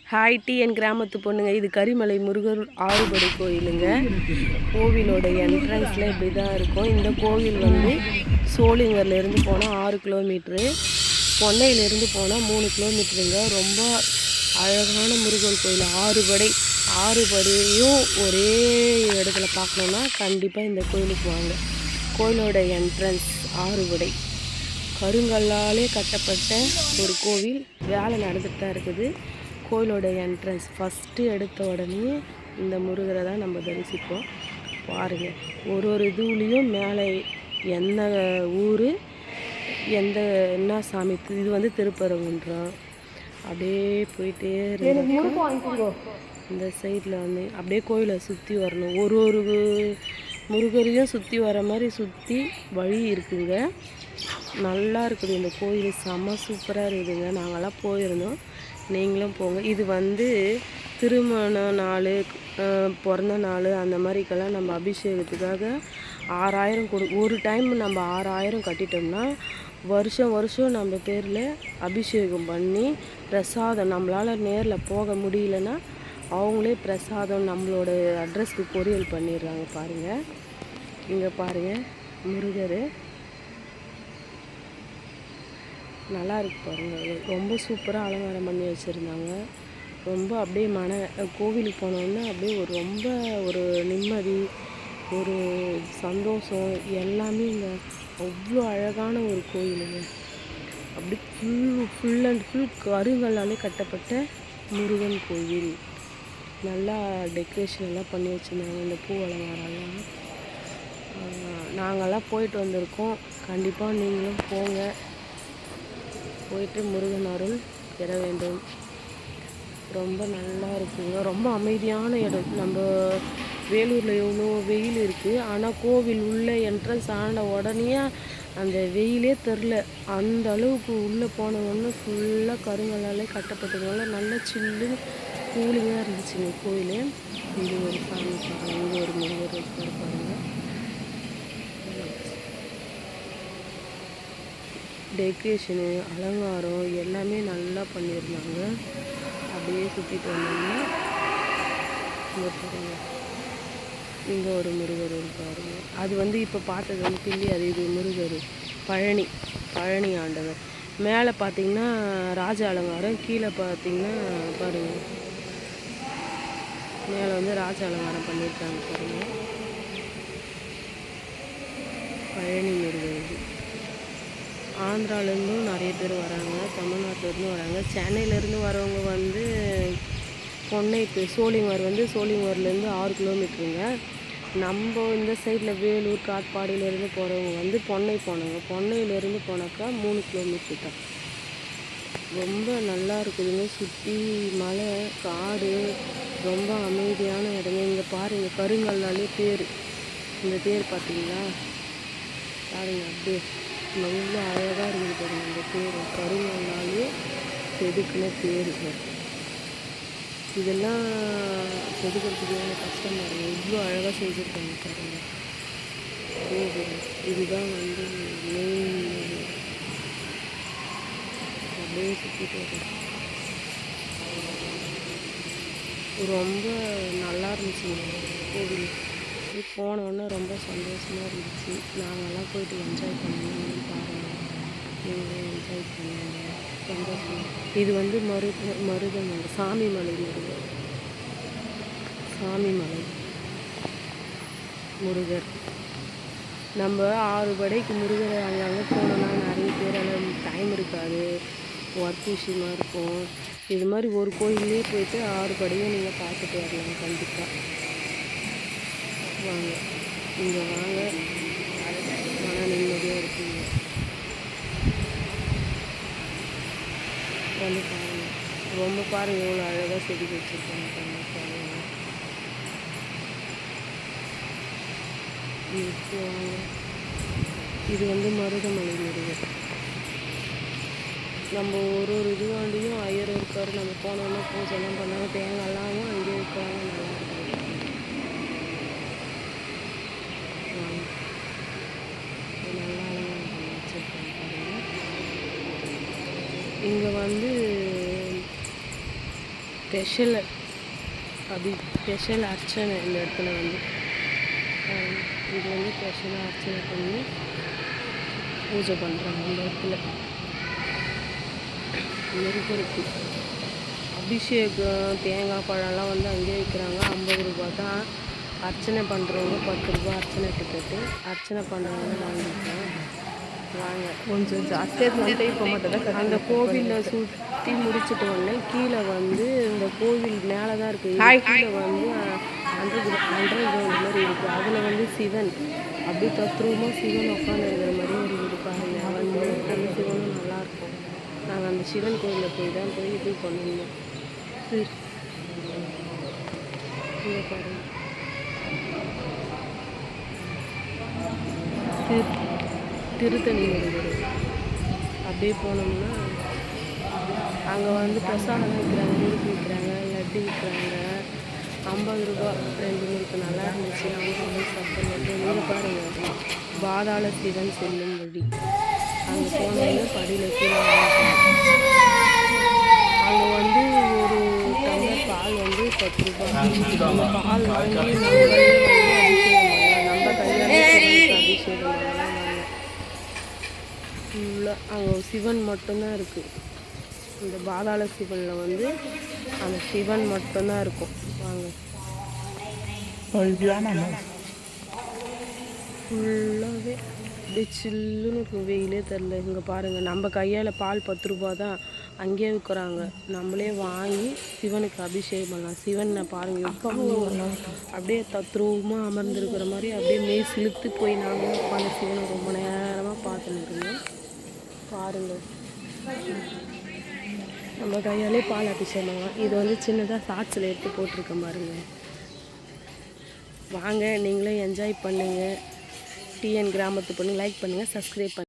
Hi T N கிராமத்து பொண்ணுங்க. இது கரிமலை முருகர் ஆறுபடை கோயிலுங்க. கோவிலோட என்ட்ரன்ஸில் இப்படி தான் இருக்கும். இந்த கோவில் வந்து சோளிங்கர்லேருந்து போனால் 6 கிலோமீட்ரு, பொன்னையிலேருந்து போனால் 3 கிலோமீட்டருங்க. ரொம்ப அழகான முருகன் கோயில். ஆறுபடையும் ஒரே இடத்துல பார்க்கணுன்னா கண்டிப்பாக இந்த கோயிலுக்கு வாங்க. கோயிலோட என்ட்ரன்ஸ் ஆறுபடை கருங்கல்லாலே கட்டப்பட்ட ஒரு கோவில். வேலை நடந்துட்டு தான் இருக்குது. கோயிலோட என்ட்ரன்ஸ் ஃபஸ்ட்டு எடுத்த உடனே இந்த முருகரை தான் நம்ம தரிசிப்போம். பாருங்கள், ஒரு இதுலேயும் மேலே எந்த ஊர் என்ன சாமி. இது வந்து திருப்பரங்குன்றம். அப்படியே போயிட்டே இருந்தோம். இந்த சைடில் வந்து அப்படியே கோயிலை சுற்றி வரணும். ஒரு முருகரையும் சுற்றி வர மாதிரி சுற்றி வழி இருக்குங்க. நல்லா இருக்குது இந்த கோயில். செம்ம சூப்பராக இருக்குதுங்க. நாங்கள்லாம் போயிருந்தோம், நீங்களும் போங்க. இது வந்து திருமண நாள், பிறந்த நாள் அந்த மாதிரிக்கெல்லாம் நம்ம அபிஷேகத்துக்காக 6000 ஒரு டைம் நம்ம 6000 கட்டிட்டோம்னா வருஷம் நம்ம பேரில் அபிஷேகம் பண்ணி பிரசாதம், நம்மளால் நேரில் போக முடியலன்னா அவங்களே பிரசாதம் நம்மளோட அட்ரஸ்க்கு கொரியல் பண்ணிடுறாங்க. பாருங்கள், இங்கே பாருங்கள் முருகர் நல்லா இருக்கு பாருங்கள். ரொம்ப சூப்பராக அலங்காரம் பண்ணி வச்சுருந்தாங்க. ரொம்ப அப்படியே கோவிலுக்கு போனோன்னா அப்படியே ரொம்ப ஒரு நிம்மதி, ஒரு சந்தோஷம் எல்லாமே இங்கே. அவ்வளோ அழகான ஒரு கோயிலுங்க. அப்படி ஃபுல் அண்ட் ஃபுல் கருங்கல்லாலே கட்டப்பட்ட முருகன் கோயில். நல்லா டெக்கரேஷன் எல்லாம் பண்ணி வச்சுருந்தாங்க. இந்த பூ அலங்காரம்லாம் நாங்கள்லாம் போயிட்டு வந்திருக்கோம். கண்டிப்பாக நீங்களும் போங்க, போயிட்டு முருகன் அருள் பெற வேண்டும். ரொம்ப நல்லா இருக்குங்க. ரொம்ப அமைதியான இடம். நம்ம வேலூரில் எவ்வளோ வெயில் இருக்குது, ஆனால் கோவில் உள்ளே என்ட்ரன்ஸ் ஆன உடனே அந்த வெயிலே தெரில. அந்த அளவுக்கு உள்ளே போனவொன்னே ஃபுல்லாக கருங்கல்லாலே கட்டப்பட்டதுனால நல்லா சில்லு கூலிங்காக இருந்துச்சுங்க கோயில். இது ஒரு சாமி பாருங்கள், இங்கே ஒரு முருகர் இருக்கார் பாருங்கள். டெக்கரேஷனு, அலங்காரம் எல்லாமே நல்லா பண்ணியிருந்தாங்க. அப்படியே சுற்றிட்டு வந்தோம்னா இங்கே பாருங்கள், இங்கே ஒரு முருகர் பாருங்க. அது வந்து இப்போ பார்த்தது வந்து பிள்ளையார். இது முருகர் பழனி ஆண்டவர். மேலே பார்த்தீங்கன்னா ராஜ அலங்காரம், கீழே பார்த்தீங்கன்னா பாருங்கள் மேலே வந்து ராஜ அலங்காரம் பண்ணியிருக்காங்க பாருங்கள். பழனி முருகர். இது ஆந்திராலேருந்தும் நிறைய பேர் வராங்க, தமிழ்நாட்டிலேருந்தும் வராங்க. சென்னையிலேருந்து வரவங்க வந்து சோளிங்கர் வந்து சோளிங்கர்லேருந்து 6 கிலோமீட்டருங்க. நம்ம இந்த சைடில் வேலூர் காட்பாடியிலேருந்து போகிறவங்க வந்து பொன்னையிலேருந்து போனாக்கா 3 கிலோமீட்டர் தான். ரொம்ப நல்லா இருக்குதுங்க. சுற்றி மலை, காடு, ரொம்ப அமைதியான இடங்க. இங்கே பாருங்கள், கருங்கல்லாலே தேர். இந்த தேர் பார்த்தீங்களா பாருங்கள், அப்படியே ரொம்ப அழகாக இருக்குது பாருங்கள். இந்த தேர் கருங்கல்லாலே செதுக்குன தேருங்க. இதெல்லாம் செதுக்கிறதுக்கு எவ்வளோ கஷ்டம் பாருங்கள். இவ்வளோ அழகாக செஞ்சுருக்காங்க பாருங்கள். கோபுரம் இதுதான் வந்து மெயின். அப்படியே சுற்றிட்டு வரும். ரொம்ப நல்லா இருந்துச்சுங்க கோவில். போனோன்னே ரொம்ப சந்தோஷமாக இருந்துச்சு. நாங்கள்லாம் போயிட்டு என்ஜாய் பண்ணணும்னு பாருங்கள். நீங்களும் என்ஜாய் பண்ணுங்க, சந்தோஷம். இது வந்து மருதமலை, சாமிமலை முருகர். நம்ம 6 படைக்கு முருகரை அங்கங்கே போனோம்னா நிறைய பேரால் டைம் இருக்காது, ஒர்க் விஷயமா இருக்கும். இது மாதிரி ஒரு கோயிலே போயிட்டு 6 படையும் நீங்கள் பார்த்துட்டு வரலாம். கண்டிப்பாக வாங்க, இங்கே வாங்க, மன நிம்மதியாக இருக்குங்க. வந்து பாருங்கள். ரொம்ப பாருங்கள் எவ்வளோ அழகாக செதுக்கி வச்சுருக்காங்க பாருங்கள். இது வந்து மருதமலை முருகர். நம்ம ஒரு இதுவாண்டியும் ஐயர் இருக்கார். நம்ம போனோன்னா பூஜைலாம் பண்ணாங்க, தேங்காய்லாம் அங்கேயே இருக்காங்க. நல்லா இருக்கும். நல்லா அலங்காரம் பண்ணி வச்சுருக்காங்க பாருங்கள். இங்கே வந்து ஸ்பெஷல் ஸ்பெஷல் அர்ச்சனை இந்த இடத்துல வந்து இது வந்து ஸ்பெஷலாக அர்ச்சனை பண்ணி பூஜை பண்ணுறாங்க இந்த இடத்துல. முருகருக்கு அபிஷேகம் தேங்காய் பழம்லாம் வந்து அங்கேயே விற்கிறாங்க. 50 ரூபா தான். அர்ச்சனை பண்ணுறவங்க 10 ரூபா அர்ச்சனை டிக்கெட்டு. அர்ச்சனை பண்ணுறவங்க வாங்கிக்கலாம். வாங்க கொஞ்சம் ஜாஸ்தியாக வந்துட்டு இப்போ மட்டும் அந்த கோவிலில் சுற்றி முடிச்சுட்டு உடனே கீழே வந்து இந்த கோவில் மேலே தான் இருக்குது. கீழே வந்து அண்டர் கிரவுண்ட் மாதிரி இருக்குது. அதில் வந்து சிவன் அப்படியே தத்ரூபமாக சிவன் உட்காந்து இருக்கிற மாதிரி ஒரு இருப்பாங்க. வந்து அந்த சிவனும் நல்லாயிருக்கும். நாங்கள் அந்த சிவன் கோவிலில் போய் தான் போய் இது பண்ணியிருந்தோம். இங்கே பாருங்கள், திருத்தணி முருகர். அப்படியே போனோம்னா அங்கே வந்து பிரசாதம் விற்கிறாங்க, முறுக்கு விற்கிறாங்க, லட்டு விற்கிறாங்க. 50 ரூபா 2 முறுக்கு நல்லா இருந்துச்சு. அவங்க வந்து சாப்பிட்றது. இங்கே பாருங்கள், பாதாள சிவன் செல்லும் வழி. அங்கே போனோம்னா படியில் கீழே அங்கே வந்து ஒரு டம்ளர் பால் வந்து 10 ரூபா. அந்த பால் வாங்கி நம்மளே வந்து அபிஷேகம் பண்ணலாம். நம்ம கையாலே அபிஷேகம் பண்ணலாம். ஃபுல்லாக அங்கே சிவன் மட்டும்தான் இருக்குது. இந்த பாதாள சிவனில் வந்து அந்த சிவன் மட்டும்தான் இருக்கும். வாங்க, ஃபுல்லாகவே அப்படியே சில்லுன்னு இருக்கும். வெயிலே தெரில. இங்கே பாருங்கள், நம்ம கையால் பால் 10 ரூபா தான். அங்கேயே விற்கிறாங்க. நம்மளே வாங்கி சிவனுக்கு அபிஷேகம் பண்ணலாம். சிவனை பாருங்கள் எவ்வளோ அப்படியே தத்ரூபமாக அமர்ந்திருக்கிற மாதிரி அப்படியே மெய் சிலுத்து போய் நாங்களும் உட்காந்து சிவனை ரொம்ப நேரமாக பார்த்துன்னு இருந்தோம். பாருங்கள், நம்ம கையாலே பால் அபிஷேகம் பண்ணலாம். இது வந்து சின்னதாக ஷார்ட்ஸில் எடுத்து போட்டிருக்க பாருங்க. வாங்க, நீங்களும் என்ஜாய் பண்ணுங்கள். டிஎன் கிராமத்து பொண்ணு லைக் பண்ணுங்கள், சப்ஸ்கிரைப் பண்ணுங்கள்.